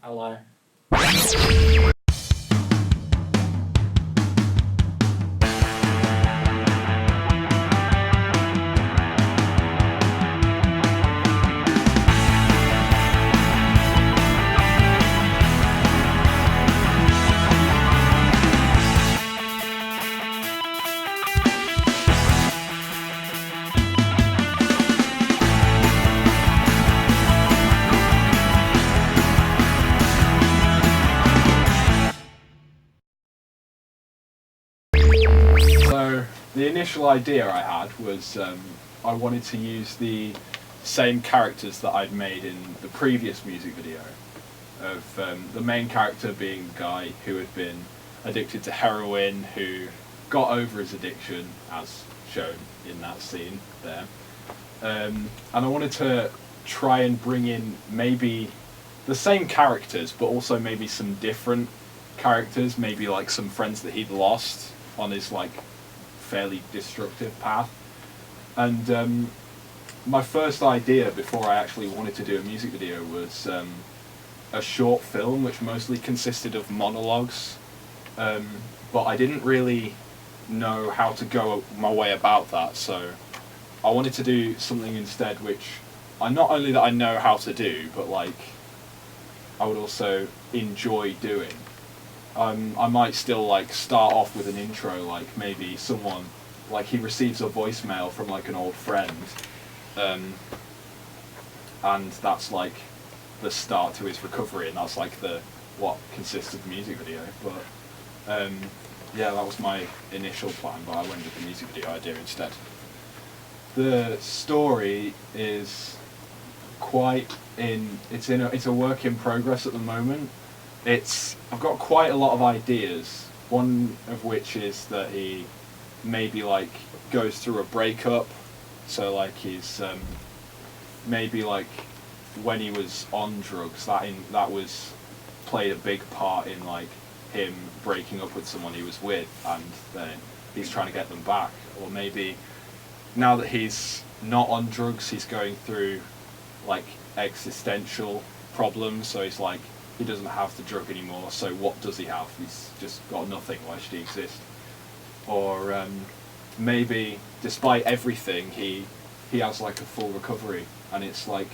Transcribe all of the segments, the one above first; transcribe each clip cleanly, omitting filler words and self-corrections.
Hello. So the initial idea I had was I wanted to use the same characters that I'd made in the previous music video, of the main character being the guy who had been addicted to heroin, who got over his addiction, as shown in that scene there. And I wanted to try and bring in maybe the same characters, but also maybe some different characters, maybe like some friends that he'd lost on his like fairly destructive path. And my first idea before I actually wanted to do a music video was a short film which mostly consisted of monologues, but I didn't really know how to go my way about that, so I wanted to do something instead which I not only that I know how to do, but like I would also enjoy doing. I might still like start off with an intro, like maybe someone, like he receives a voicemail from like an old friend, and that's like the start to his recovery, and that's like the what consists of the music video. But yeah, that was my initial plan, but I went with the music video idea instead. The story is it's a work in progress at the moment. I've got quite a lot of ideas, one of which is that he maybe like goes through a breakup, so like he's maybe like when he was on drugs, that was played a big part in like him breaking up with someone he was with, and then he's trying to get them back. Or maybe now that he's not on drugs, he's going through like existential problems, so he's like, he doesn't have the drug anymore, so what does he have? He's just got nothing, why should he exist? Or maybe despite everything he has like a full recovery, and it's like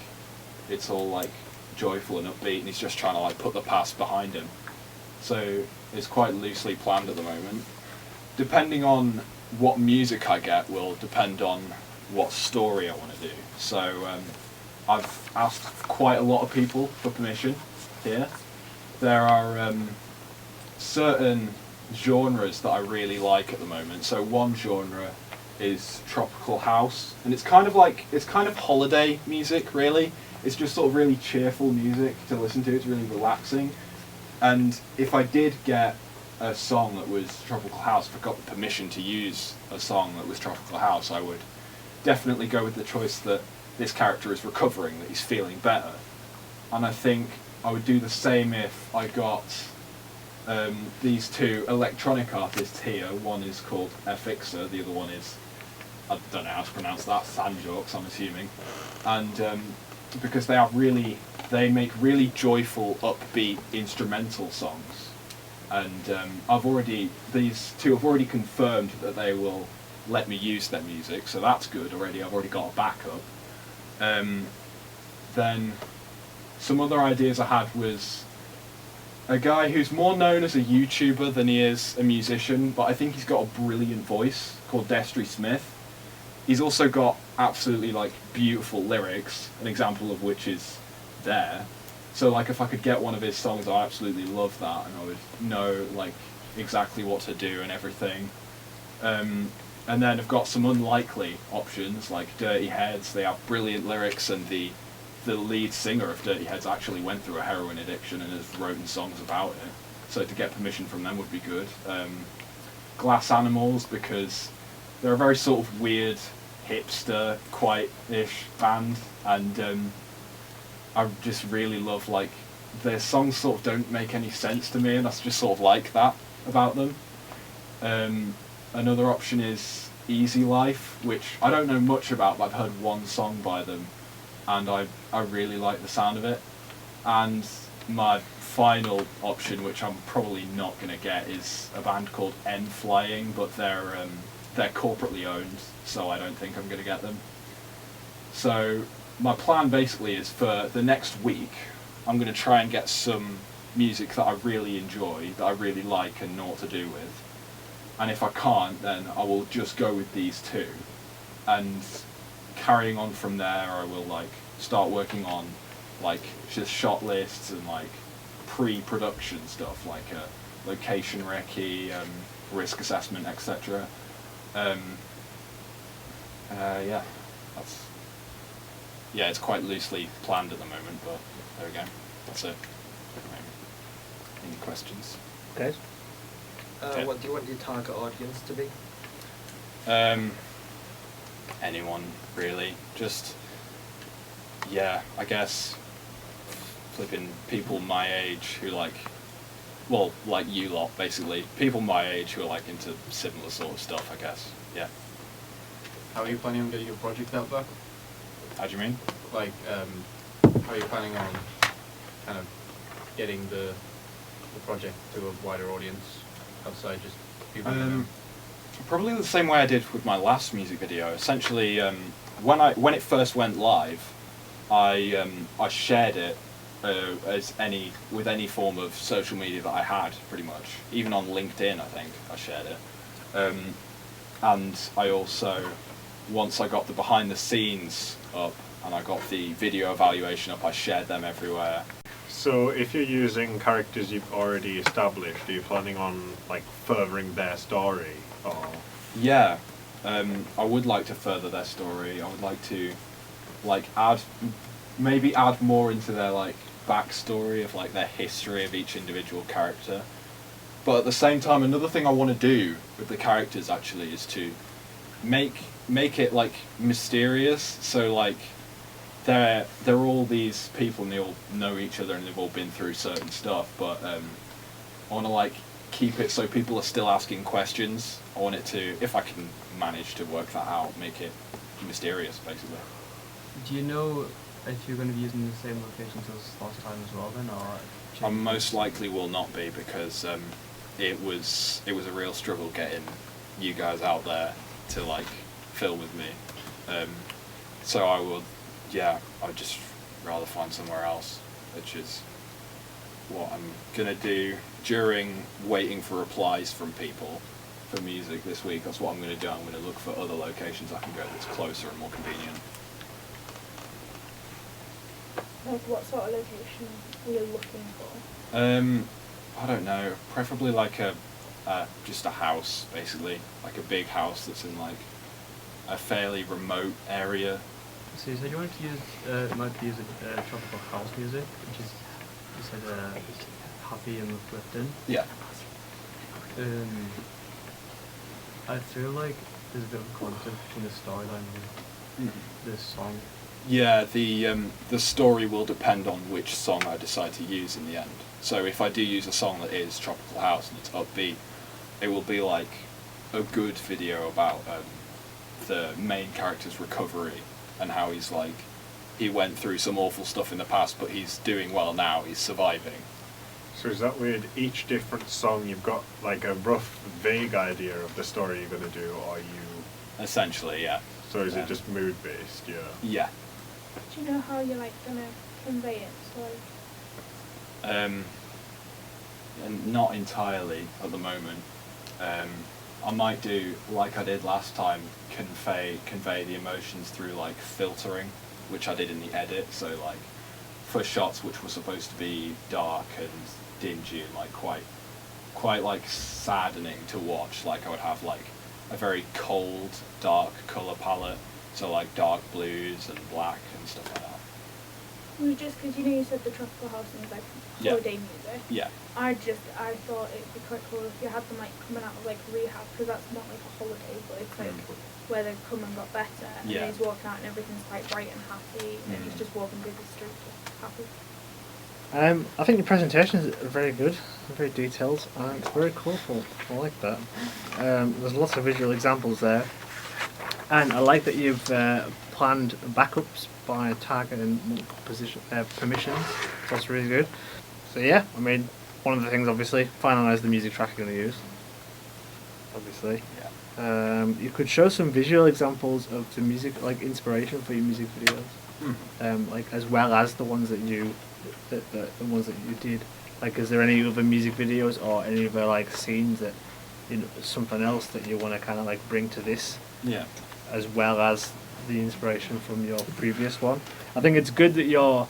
it's all like joyful and upbeat, and he's just trying to like put the past behind him. So it's quite loosely planned at the moment. Depending on what music I get will depend on what story I want to do. So I've asked quite a lot of people for permission here. There are certain genres that I really like at the moment. So one genre is tropical house, and it's kind of holiday music, really. It's just sort of really cheerful music to listen to. It's really relaxing. And if I did get a song that was tropical house, if I got the permission to use a song that was tropical house, I would definitely go with the choice that this character is recovering, that he's feeling better. And I think I would do the same if I got these two electronic artists here. One is called Fixer, the other one is, I don't know how to pronounce that, Sanjorks, I'm assuming. And because they make really joyful, upbeat instrumental songs. And these two have already confirmed that they will let me use their music, so that's good already. I've already got a backup. Then some other ideas I had was a guy who's more known as a YouTuber than he is a musician, but I think he's got a brilliant voice, called Destry Smith. He's also got absolutely like beautiful lyrics, an example of which is there. So like if I could get one of his songs, I absolutely love that, and I would know like exactly what to do and everything. And then I've got some unlikely options like Dirty Heads. They have brilliant lyrics, and the lead singer of Dirty Heads actually went through a heroin addiction and has written songs about it. So to get permission from them would be good. Glass Animals, because they're a very sort of weird, hipster, quiet-ish band, and I just really love like their songs sort of don't make any sense to me, and I just sort of like that about them. Another option is Easy Life, which I don't know much about, but I've heard one song by them, and I really like the sound of it. And my final option, which I'm probably not going to get, is a band called N Flying, but they're corporately owned, so I don't think I'm going to get them. So my plan basically is for the next week, I'm going to try and get some music that I really enjoy, that I really like and know what to do with. And if I can't, then I will just go with these two. And carrying on from there, I will like start working on like just shot lists and like pre-production stuff, like location recce, risk assessment, etc. Yeah, it's quite loosely planned at the moment, but there we go. That's it. Any questions? Okay. What do you want your target audience to be? Anyone really. Just, yeah, I guess flipping people my age who like you lot basically. People my age who are like into similar sort of stuff, I guess. Yeah. How are you planning on getting your project out there? How do you mean? Like, how are you planning on kind of getting the project to a wider audience outside just people you know? Probably the same way I did with my last music video. Essentially, when it first went live, I shared it with any form of social media that I had, pretty much. Even on LinkedIn, I think I shared it. And I also, once I got the behind the scenes up and I got the video evaluation up, I shared them everywhere. So if you're using characters you've already established, are you planning on like furthering their story, or? Yeah, I would like to further their story. I would like to like add more into their like backstory of like their history of each individual character. But at the same time, another thing I want to do with the characters actually is to make it like mysterious. So like they're all these people and they all know each other and they've all been through certain stuff. But I want to like keep it so people are still asking questions. I want it to, if I can manage to work that out, make it mysterious basically. Do you know if you're going to be using the same locations as last time as well then, or? I most likely will not be, because it was a real struggle getting you guys out there to like film with me. So I'd just rather find somewhere else, which is what I'm gonna do during waiting for replies from people for music this week. That's what I'm gonna do. I'm gonna look for other locations I can go that's closer and more convenient. Like what sort of location are you looking for? I don't know. Preferably like just a house, basically, like a big house that's in like a fairly remote area. So you said you wanted to use tropical house music, which is, you said, happy and uplifting. Yeah. I feel like there's a bit of a conflict between the storyline and this song. Yeah, the story will depend on which song I decide to use in the end. So if I do use a song that is tropical house and it's upbeat, it will be like a good video about the main character's recovery and how he's like, he went through some awful stuff in the past, but he's doing well now, he's surviving. So is that with each different song you've got like a rough, vague idea of the story you're going to do, or are you... Essentially, yeah. So is it just mood-based, yeah? Yeah. Do you know how you're like gonna convey it? So like... And not entirely at the moment. I might do, like I did last time, convey the emotions through like filtering, which I did in the edit. So like for shots which were supposed to be dark and dingy and like quite like saddening to watch, like I would have like a very cold, dark colour palette, so like dark blues and black and stuff like that. It was just because you said the tropical house and it was like holiday music. Yeah. I thought it'd be quite cool if you had them like coming out of like rehab, because that's not like a holiday, but it's like where they've come and got better, and Yeah. he's walking out and everything's quite bright and happy, and he's just walking through the street happy. I think the presentations are very good, very detailed, and it's very colourful. I like that. There's lots of visual examples there, and I like that you've planned backups by target and multiple permissions. That's really good. So yeah, I mean, one of the things obviously, finalise the music track you're going to use. Obviously. Yeah. You could show some visual examples of the music, like inspiration for your music videos, like as well as the ones that you, the ones that you did. Like, is there any other music videos or any other like scenes that, you know, something else that you want to kind of like bring to this? Yeah. As well as the inspiration from your previous one. I think it's good that you're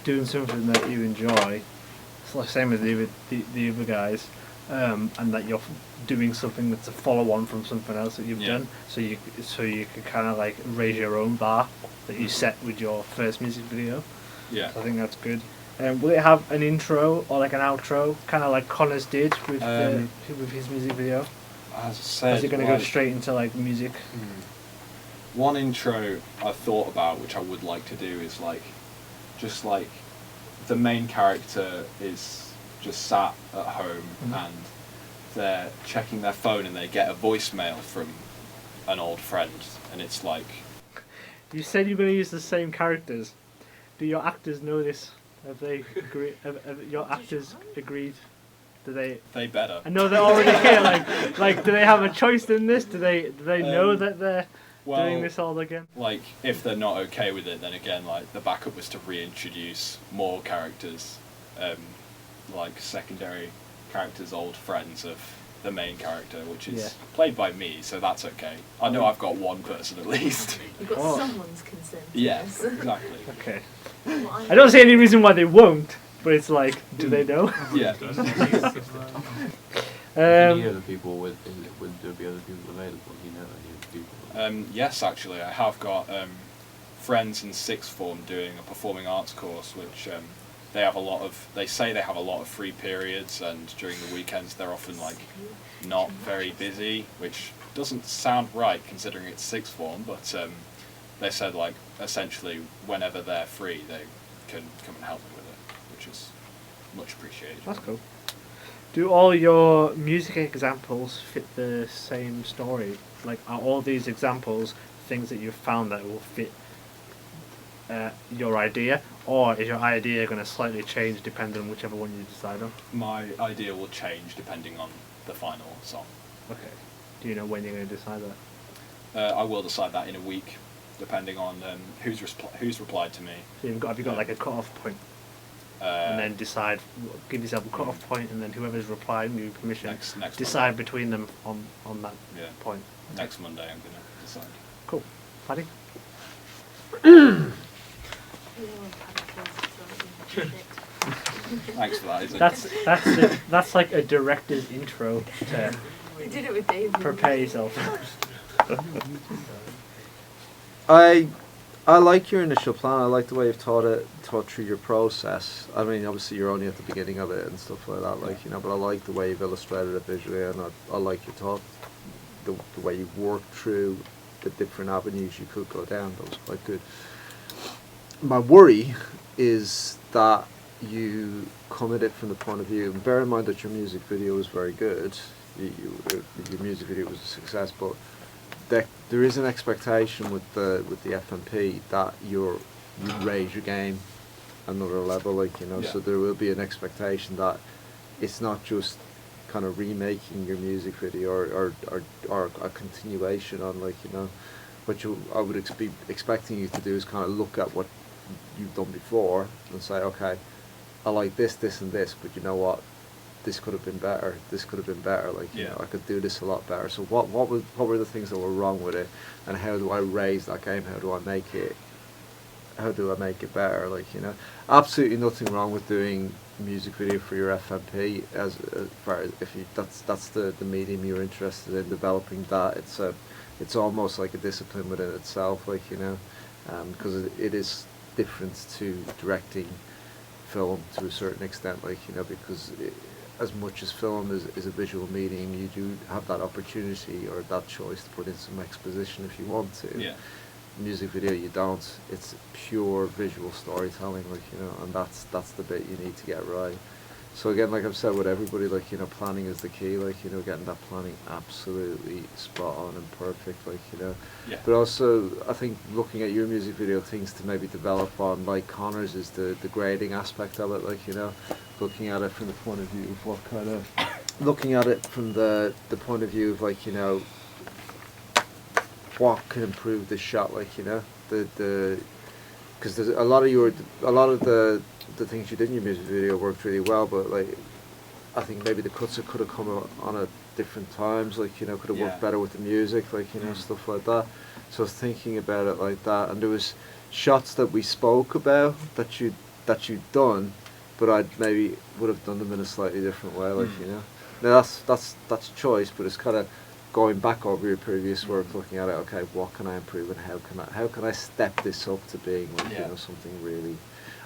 doing something that you enjoy. It's the same as the other guys, and that you're doing something that's a follow-on from something else that you've done. So you can kind of like raise your own bar that you set with your first music video. Yeah. So I think that's good. Will it have an intro or like an outro, kind of like Connor's did with with his music video? As I said, Or is it going to go straight into like music? One intro I've thought about, which I would like to do, is like, just like, the main character is just sat at home and they're checking their phone and they get a voicemail from an old friend, and it's like... You said you're going to use the same characters. Do your actors know this? Have they agreed? Have your actors agreed? Do they? They better. I know they're already here. Like, do they have a choice in this? Do they know that they're doing this all again? Like, if they're not okay with it, then again, like, the backup was to reintroduce more characters, like secondary characters, old friends of the main character, which is played by me, so that's okay. I know I've got one person at least. You've got someone's consent. Yes, exactly. Okay. I don't see any reason why they won't, but it's like, do they know? Yeah. Any other people would there be other people available? You know, any other people? Yes, actually, I have got friends in sixth form doing a performing arts course, which they have a lot of. They say they have a lot of free periods, and during the weekends they're often like not very busy, which doesn't sound right considering it's sixth form. But they said like essentially whenever they're free, they can come and help me with it, which is much appreciated. That's cool. Do all your music examples fit the same story? Like, are all these examples things that you've found that will fit your idea, or is your idea going to slightly change depending on whichever one you decide on? My idea will change depending on the final song. Okay. Do you know when you're going to decide that? I will decide that in a week, depending on who's replied to me. So have you got like a cut-off point? And then decide, give yourself a cut-off point, and then whoever's replying, give you permission, next decide between them on that point. Next Monday I'm going to decide. Cool. Paddy? Thanks for that, isn't it? That's like a director's intro to We did it with Dave. prepare yourself. I like your initial plan. I like the way you've thought through your process. I mean, obviously you're only at the beginning of it and stuff like that, like, you know. But I like the way you've illustrated it visually, and I like your thought, the way you've worked through the different avenues you could go down. That was quite good. My worry is that you come at it from the point of view, and bear in mind that your music video was very good. Your music video was a success, but there is an expectation with the FMP that you raise your game another level, like, you know. So there will be an expectation that it's not just kind of remaking your music video or a continuation on, like, you know. What I would be expecting you to do is kind of look at what you've done before and say, okay, I like this, this, and this, but you know what? This could have been better. This could have been better. Like, you know, I could do this a lot better. So what were the things that were wrong with it, and how do I raise that game? How do I make it better? Like, you know, absolutely nothing wrong with doing music video for your FMP as far as if you that's the medium you're interested in developing. That it's almost like a discipline within itself. Like, you know, because it is different to directing film to a certain extent. Like, you know, because as much as film is a visual medium, you do have that opportunity or that choice to put in some exposition if you want to. Yeah. Music video, you don't. It's pure visual storytelling, like, you know, and that's the bit you need to get right. So again, like I've said with everybody, like, you know, planning is the key, like, you know, getting that planning absolutely spot on and perfect, like, you know. Yeah. But also, I think looking at your music video, things to maybe develop on, like Connor's, is the grading aspect of it, like, you know, looking at it from the point of view of what kind of, looking at it from the point of view of, like, you know, what can improve the shot, like, you know, because there's a lot of the things you did in your music video worked really well, but like I think maybe the cuts could have come on at different times, like, you know, could have worked better with the music, like, you know, stuff like that. So I was thinking about it like that, and there was shots that we spoke about that you'd done, but I maybe would have done them in a slightly different way, like, you know. Now that's choice, but it's kind of going back over your previous work, looking at it. Okay, what can I improve, and how can I step this up to being, like, you know, something really.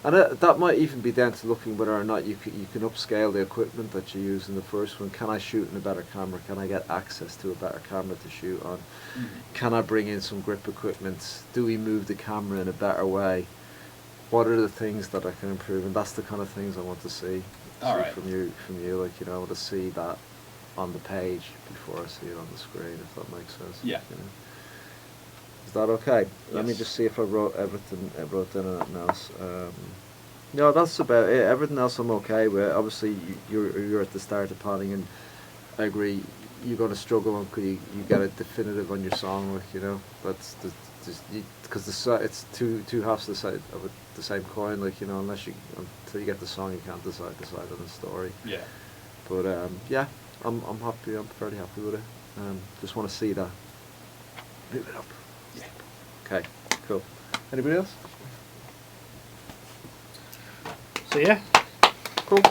And that might even be down to looking whether or not you can upscale the equipment that you use in the first one. Can I shoot in a better camera? Can I get access to a better camera to shoot on? Can I bring in some grip equipment? Do we move the camera in a better way? What are the things that I can improve? And that's the kind of things I want to see, from you. Like, you know, I want to see that on the page before I see it on the screen, if that makes sense. Yeah. You know? Is that okay? Yes. Let me just see if I wrote everything. I wrote down anything else. No, that's about it. Everything else I'm okay with. Obviously, you're at the start of planning, and I agree. You're going to struggle until you get it definitive on your song, like, you know. That's because it's two halves of the same coin, like, you know. Until you get the song, you can't decide on the story. Yeah. But yeah, I'm happy. I'm fairly happy with it. Just want to see that. Move it up. Yeah. Okay. Cool. Anybody else? So yeah. Cool.